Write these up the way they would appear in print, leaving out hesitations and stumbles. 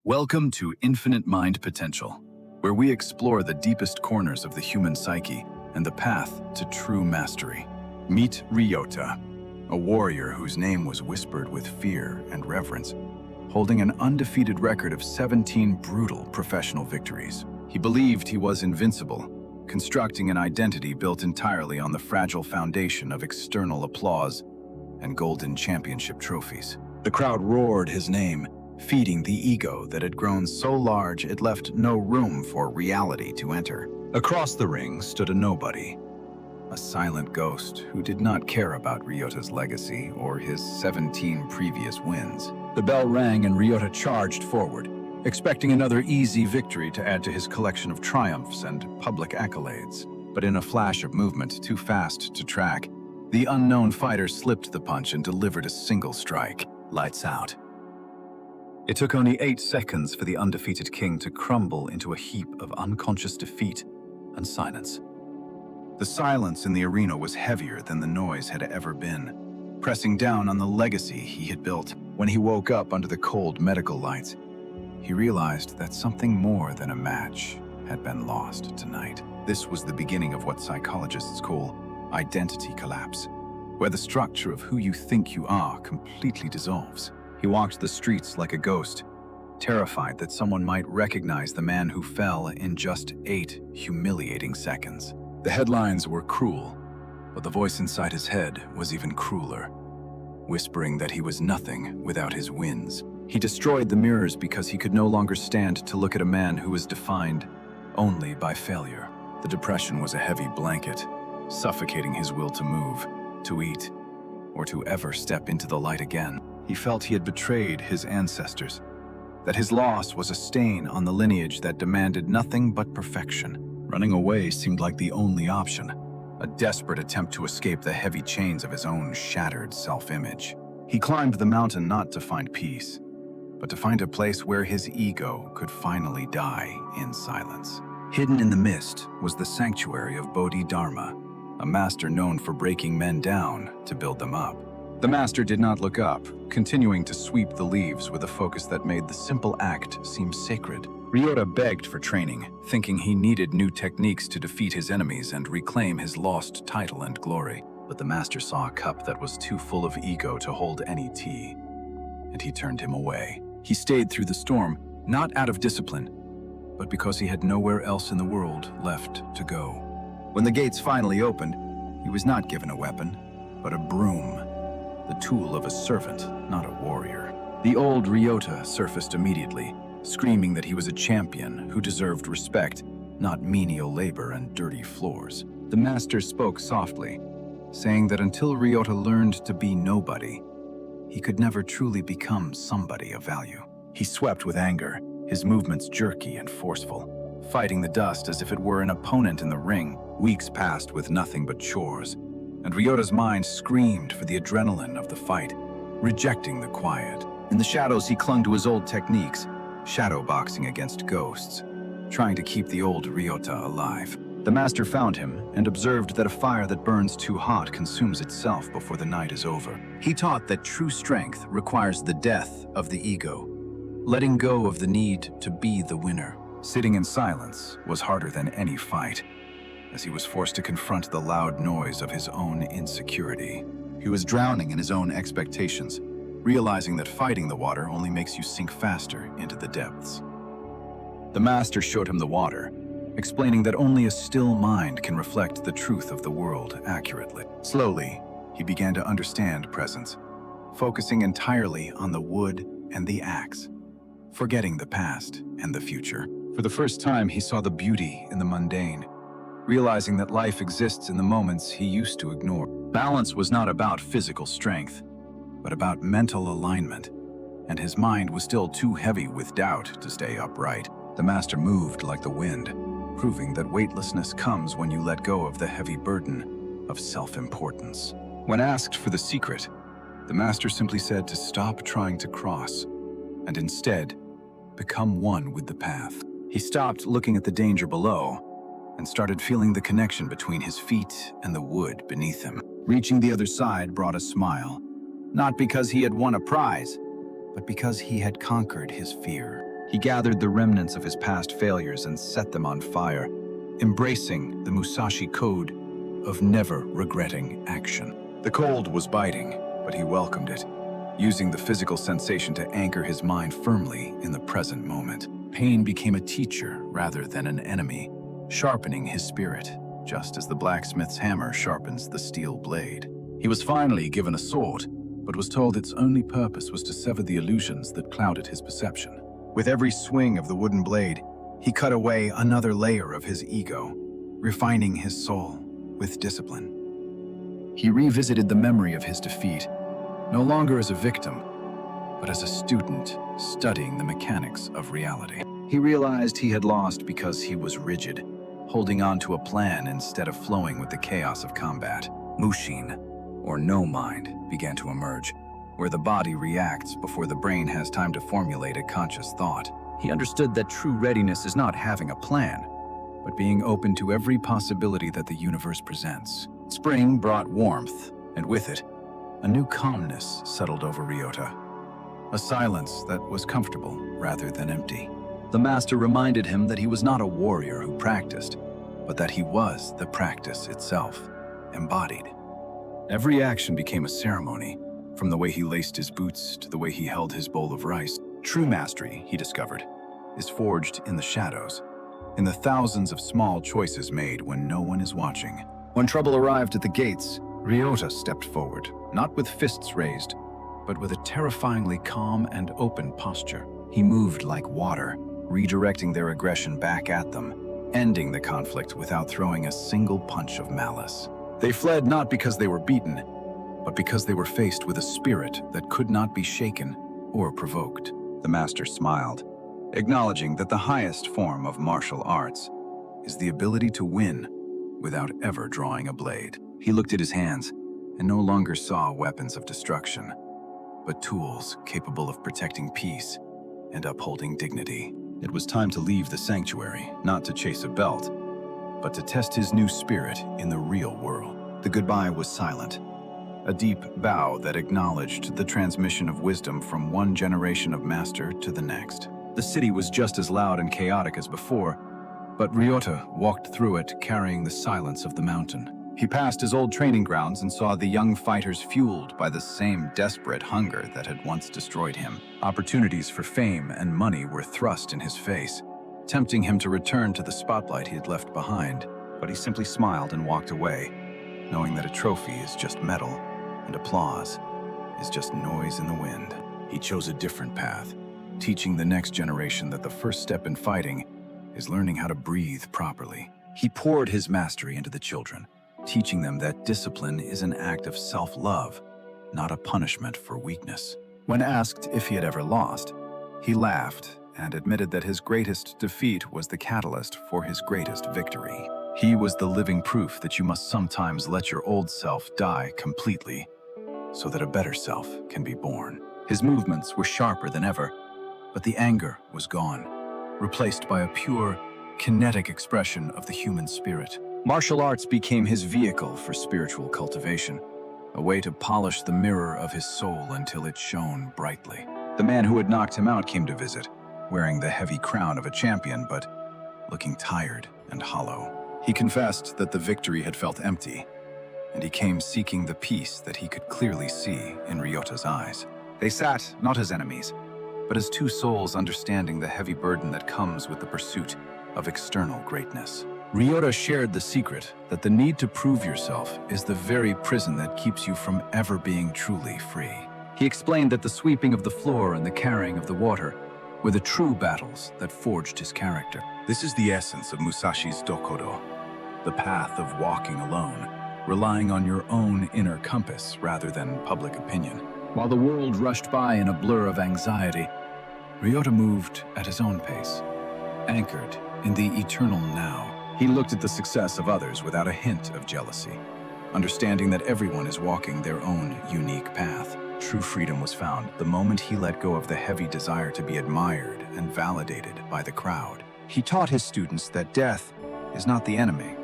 Welcome to Infinite Mind Potential, where we explore the deepest corners of the human psyche and the path to true mastery. Meet Ryota, a warrior whose name was whispered with fear and reverence, holding an undefeated record of 17 brutal professional victories. He believed he was invincible, constructing an identity built entirely on the fragile foundation of external applause and golden championship trophies. The crowd roared his name, feeding the ego that had grown so large it left no room for reality to enter. Across the ring stood a nobody, a silent ghost who did not care about Ryota's legacy or his 17 previous wins. The bell rang and Ryota charged forward, expecting another easy victory to add to his collection of triumphs and public accolades. But in a flash of movement too fast to track, the unknown fighter slipped the punch and delivered a single strike. Lights out. It took only 8 seconds for the undefeated king to crumble into a heap of unconscious defeat and silence. The silence in the arena was heavier than the noise had ever been, pressing down on the legacy he had built. When he woke up under the cold medical lights, he realized that something more than a match had been lost tonight. This was the beginning of what psychologists call identity collapse, where the structure of who you think you are completely dissolves. He walked the streets like a ghost, terrified that someone might recognize the man who fell in just 8 humiliating seconds. The headlines were cruel, but the voice inside his head was even crueler, whispering that he was nothing without his wins. He destroyed the mirrors because he could no longer stand to look at a man who was defined only by failure. The depression was a heavy blanket, suffocating his will to move, to eat, or to ever step into the light again. He felt he had betrayed his ancestors, that his loss was a stain on the lineage that demanded nothing but perfection. Running away seemed like the only option, a desperate attempt to escape the heavy chains of his own shattered self-image. He climbed the mountain not to find peace, but to find a place where his ego could finally die in silence. Hidden in the mist was the sanctuary of Bodhidharma, a master known for breaking men down to build them up. The master did not look up, continuing to sweep the leaves with a focus that made the simple act seem sacred. Ryota begged for training, thinking he needed new techniques to defeat his enemies and reclaim his lost title and glory. But the master saw a cup that was too full of ego to hold any tea, and he turned him away. He stayed through the storm, not out of discipline, but because he had nowhere else in the world left to go. When the gates finally opened, he was not given a weapon, but a broom. The tool of a servant, not a warrior. The old Ryota surfaced immediately, screaming that he was a champion who deserved respect, not menial labor and dirty floors. The master spoke softly, saying that until Ryota learned to be nobody, he could never truly become somebody of value. He swept with anger, his movements jerky and forceful, fighting the dust as if it were an opponent in the ring. Weeks passed with nothing but chores, and Ryota's mind screamed for the adrenaline of the fight, rejecting the quiet. In the shadows, he clung to his old techniques, shadow boxing against ghosts, trying to keep the old Ryota alive. The master found him and observed that a fire that burns too hot consumes itself before the night is over. He taught that true strength requires the death of the ego, letting go of the need to be the winner. Sitting in silence was harder than any fight, as he was forced to confront the loud noise of his own insecurity. He was drowning in his own expectations, realizing that fighting the water only makes you sink faster into the depths. The master showed him the water, explaining that only a still mind can reflect the truth of the world accurately. Slowly, he began to understand presence, focusing entirely on the wood and the axe, forgetting the past and the future. For the first time, he saw the beauty in the mundane, realizing that life exists in the moments he used to ignore. Balance was not about physical strength, but about mental alignment, and his mind was still too heavy with doubt to stay upright. The master moved like the wind, proving that weightlessness comes when you let go of the heavy burden of self-importance. When asked for the secret, the master simply said to stop trying to cross, and instead, become one with the path. He stopped looking at the danger below, and started feeling the connection between his feet and the wood beneath him. Reaching the other side brought a smile, not because he had won a prize, but because he had conquered his fear. He gathered the remnants of his past failures and set them on fire, embracing the Musashi code of never regretting action. The cold was biting, but he welcomed it, using the physical sensation to anchor his mind firmly in the present moment. Pain became a teacher rather than an enemy, sharpening his spirit, just as the blacksmith's hammer sharpens the steel blade. He was finally given a sword, but was told its only purpose was to sever the illusions that clouded his perception. With every swing of the wooden blade, he cut away another layer of his ego, refining his soul with discipline. He revisited the memory of his defeat, no longer as a victim, but as a student studying the mechanics of reality. He realized he had lost because he was rigid, holding on to a plan instead of flowing with the chaos of combat. Mushin, or no mind, began to emerge, where the body reacts before the brain has time to formulate a conscious thought. He understood that true readiness is not having a plan, but being open to every possibility that the universe presents. Spring brought warmth, and with it, a new calmness settled over Ryota, a silence that was comfortable rather than empty. The master reminded him that he was not a warrior who practiced, but that he was the practice itself, embodied. Every action became a ceremony, from the way he laced his boots to the way he held his bowl of rice. True mastery, he discovered, is forged in the shadows, in the thousands of small choices made when no one is watching. When trouble arrived at the gates, Ryota stepped forward, not with fists raised, but with a terrifyingly calm and open posture. He moved like water, redirecting their aggression back at them, ending the conflict without throwing a single punch of malice. They fled not because they were beaten, but because they were faced with a spirit that could not be shaken or provoked. The master smiled, acknowledging that the highest form of martial arts is the ability to win without ever drawing a blade. He looked at his hands and no longer saw weapons of destruction, but tools capable of protecting peace and upholding dignity. It was time to leave the sanctuary, not to chase a belt, but to test his new spirit in the real world. The goodbye was silent, a deep bow that acknowledged the transmission of wisdom from one generation of master to the next. The city was just as loud and chaotic as before, but Ryota walked through it carrying the silence of the mountain. He passed his old training grounds and saw the young fighters fueled by the same desperate hunger that had once destroyed him. Opportunities for fame and money were thrust in his face, tempting him to return to the spotlight he had left behind, but he simply smiled and walked away, knowing that a trophy is just metal and applause is just noise in the wind. He chose a different path, teaching the next generation that the first step in fighting is learning how to breathe properly. He poured his mastery into the children, teaching them that discipline is an act of self-love, not a punishment for weakness. When asked if he had ever lost, he laughed and admitted that his greatest defeat was the catalyst for his greatest victory. He was the living proof that you must sometimes let your old self die completely so that a better self can be born. His movements were sharper than ever, but the anger was gone, replaced by a pure, kinetic expression of the human spirit. Martial arts became his vehicle for spiritual cultivation, a way to polish the mirror of his soul until it shone brightly. The man who had knocked him out came to visit, wearing the heavy crown of a champion, but looking tired and hollow. He confessed that the victory had felt empty, and he came seeking the peace that he could clearly see in Ryota's eyes. They sat not as enemies, but as two souls understanding the heavy burden that comes with the pursuit of external greatness. Ryota shared the secret that the need to prove yourself is the very prison that keeps you from ever being truly free. He explained that the sweeping of the floor and the carrying of the water were the true battles that forged his character. This is the essence of Musashi's Dokodo, the path of walking alone, relying on your own inner compass rather than public opinion. While the world rushed by in a blur of anxiety, Ryota moved at his own pace, anchored in the eternal now. He looked at the success of others without a hint of jealousy, understanding that everyone is walking their own unique path. True freedom was found the moment he let go of the heavy desire to be admired and validated by the crowd. He taught his students that death is not the enemy,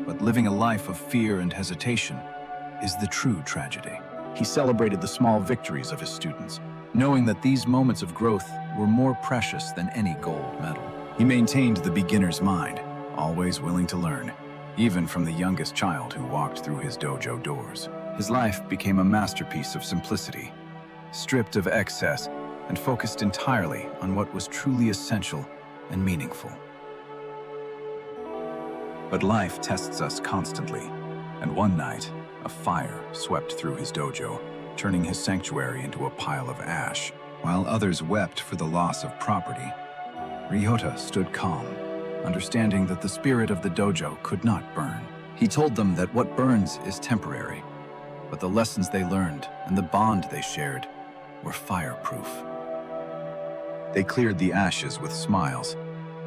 but living a life of fear and hesitation is the true tragedy. He celebrated the small victories of his students, knowing that these moments of growth were more precious than any gold medal. He maintained the beginner's mind, always willing to learn, even from the youngest child who walked through his dojo doors. His life became a masterpiece of simplicity, stripped of excess and focused entirely on what was truly essential and meaningful. But life tests us constantly, and one night, a fire swept through his dojo, turning his sanctuary into a pile of ash. While others wept for the loss of property, Ryota stood calm, understanding that the spirit of the dojo could not burn. He told them that what burns is temporary, but the lessons they learned and the bond they shared were fireproof. They cleared the ashes with smiles,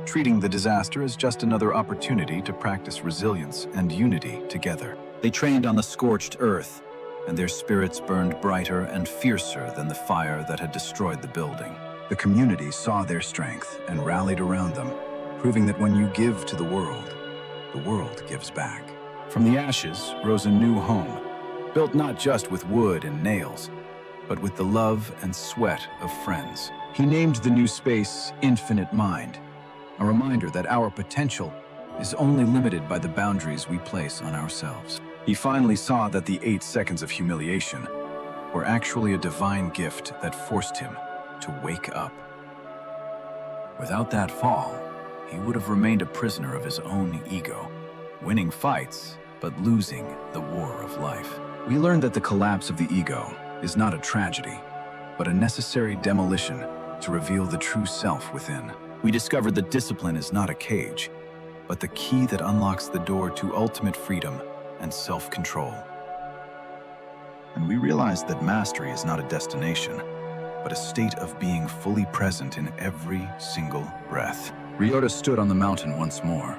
treating the disaster as just another opportunity to practice resilience and unity together. They trained on the scorched earth, and their spirits burned brighter and fiercer than the fire that had destroyed the building. The community saw their strength and rallied around them, proving that when you give to the world gives back. From the ashes rose a new home, built not just with wood and nails, but with the love and sweat of friends. He named the new space Infinite Mind, a reminder that our potential is only limited by the boundaries we place on ourselves. He finally saw that the 8 seconds of humiliation were actually a divine gift that forced him to wake up. Without that fall, he would have remained a prisoner of his own ego, winning fights, but losing the war of life. We learned that the collapse of the ego is not a tragedy, but a necessary demolition to reveal the true self within. We discovered that discipline is not a cage, but the key that unlocks the door to ultimate freedom and self-control. And we realized that mastery is not a destination, but a state of being fully present in every single breath. Ryota stood on the mountain once more,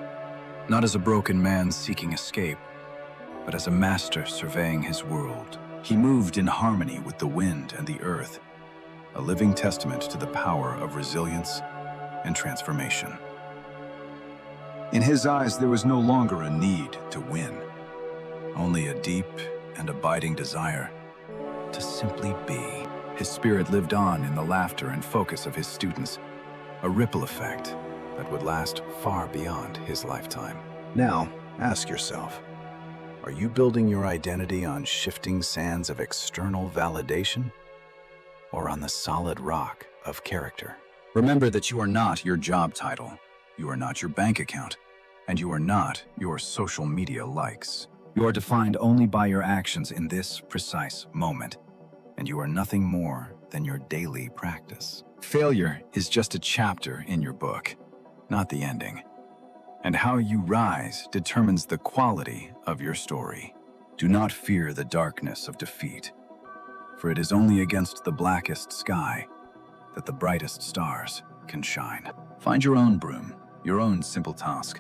not as a broken man seeking escape, but as a master surveying his world. He moved in harmony with the wind and the earth, a living testament to the power of resilience and transformation. In his eyes, there was no longer a need to win, only a deep and abiding desire to simply be. His spirit lived on in the laughter and focus of his students, a ripple effect that would last far beyond his lifetime. Now, ask yourself, are you building your identity on shifting sands of external validation, or on the solid rock of character? Remember that you are not your job title, you are not your bank account, and you are not your social media likes. You are defined only by your actions in this precise moment, and you are nothing more than your daily practice. Failure is just a chapter in your book, not the ending. And how you rise determines the quality of your story. Do not fear the darkness of defeat, for it is only against the blackest sky that the brightest stars can shine. Find your own broom, your own simple task,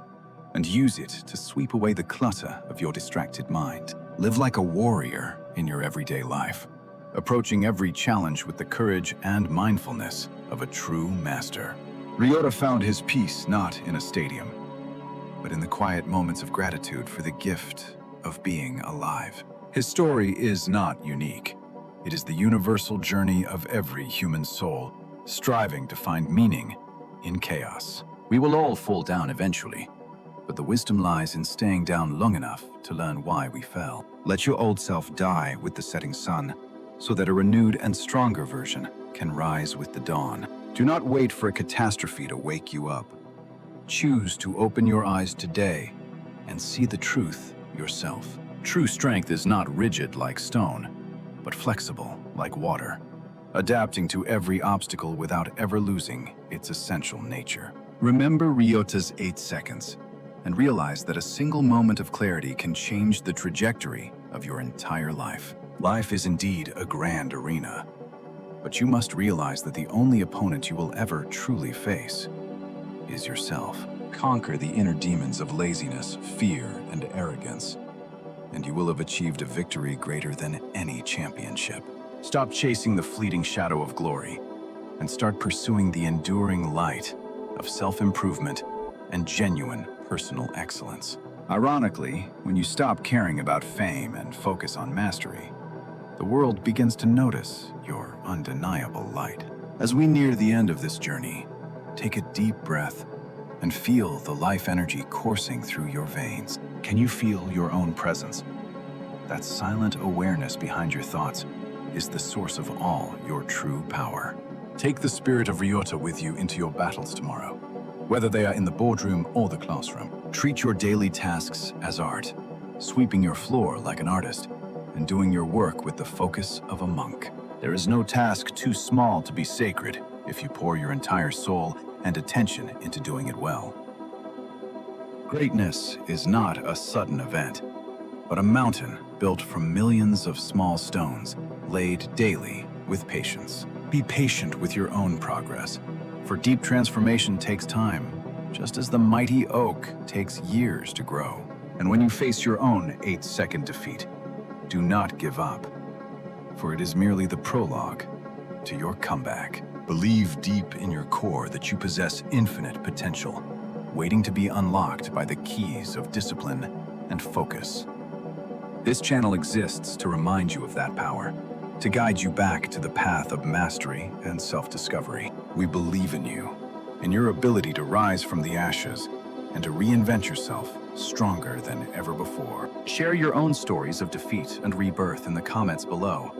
and use it to sweep away the clutter of your distracted mind. Live like a warrior in your everyday life, approaching every challenge with the courage and mindfulness of a true master. Ryota found his peace not in a stadium, but in the quiet moments of gratitude for the gift of being alive. His story is not unique. It is the universal journey of every human soul, striving to find meaning in chaos. We will all fall down eventually, but the wisdom lies in staying down long enough to learn why we fell. Let your old self die with the setting sun, so that a renewed and stronger version can rise with the dawn. Do not wait for a catastrophe to wake you up. Choose to open your eyes today and see the truth yourself. True strength is not rigid like stone, but flexible like water, adapting to every obstacle without ever losing its essential nature. Remember Ryota's 8 seconds, and realize that a single moment of clarity can change the trajectory of your entire life. Life is indeed a grand arena, but you must realize that the only opponent you will ever truly face is yourself. Conquer the inner demons of laziness, fear, and arrogance, and you will have achieved a victory greater than any championship. Stop chasing the fleeting shadow of glory and start pursuing the enduring light of self-improvement and genuine personal excellence. Ironically, when you stop caring about fame and focus on mastery, the world begins to notice your undeniable light. As we near the end of this journey, take a deep breath and feel the life energy coursing through your veins. Can you feel your own presence? That silent awareness behind your thoughts is the source of all your true power. Take the spirit of Ryota with you into your battles tomorrow, whether they are in the boardroom or the classroom. Treat your daily tasks as art, sweeping your floor like an artist, and doing your work with the focus of a monk. There is no task too small to be sacred if you pour your entire soul and attention into doing it well. Greatness is not a sudden event, but a mountain built from millions of small stones laid daily with patience. Be patient with your own progress, for deep transformation takes time, just as the mighty oak takes years to grow. And when you face your own 8-second defeat, do not give up, for it is merely the prologue to your comeback. Believe deep in your core that you possess infinite potential, waiting to be unlocked by the keys of discipline and focus. This channel exists to remind you of that power, to guide you back to the path of mastery and self-discovery. We believe in you, in your ability to rise from the ashes and to reinvent yourself stronger than ever before. Share your own stories of defeat and rebirth in the comments below,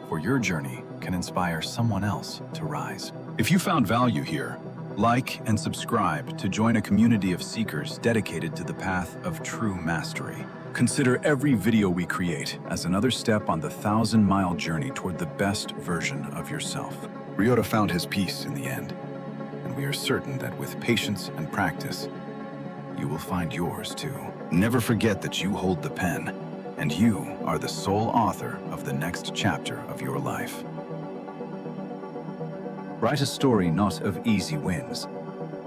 for your journey can inspire someone else to rise. If you found value here, like and subscribe to join a community of seekers dedicated to the path of true mastery. Consider every video we create as another step on the 1,000-mile journey toward the best version of yourself. Ryota found his peace in the end, and we are certain that with patience and practice, you will find yours too. Never forget that you hold the pen, and you are the sole author of the next chapter of your life. Write a story not of easy wins,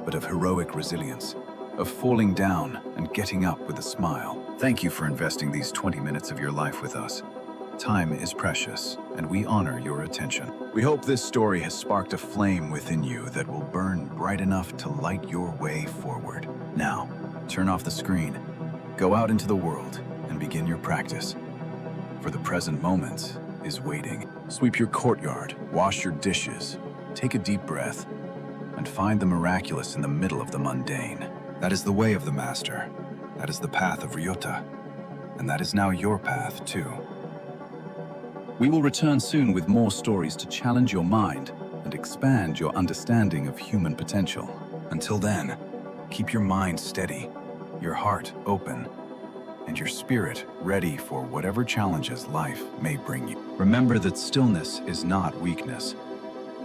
but of heroic resilience, of falling down and getting up with a smile. Thank you for investing these 20 minutes of your life with us. Time is precious, and we honor your attention. We hope this story has sparked a flame within you that will burn bright enough to light your way forward. Now, turn off the screen, go out into the world, and begin your practice. For the present moment is waiting. Sweep your courtyard, wash your dishes, take a deep breath, and find the miraculous in the middle of the mundane. That is the way of the master. That is the path of Ryota. And that is now your path, too. We will return soon with more stories to challenge your mind and expand your understanding of human potential. Until then, keep your mind steady, your heart open, and your spirit ready for whatever challenges life may bring you. Remember that stillness is not weakness.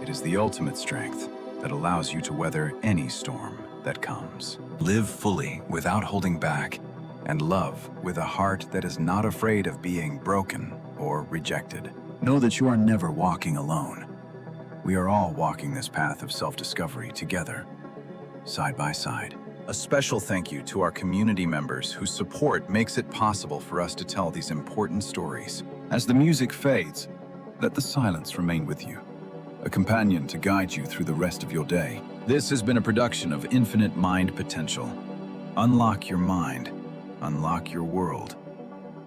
It is the ultimate strength that allows you to weather any storm that comes. Live fully without holding back, and love with a heart that is not afraid of being broken or rejected. Know that you are never walking alone. We are all walking this path of self-discovery together, side by side. A special thank you to our community members whose support makes it possible for us to tell these important stories. As the music fades, let the silence remain with you, a companion to guide you through the rest of your day. This has been a production of Infinite Mind Potential. Unlock your mind, unlock your world.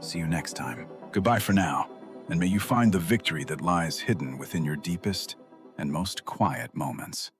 See you next time. Goodbye for now, and may you find the victory that lies hidden within your deepest and most quiet moments.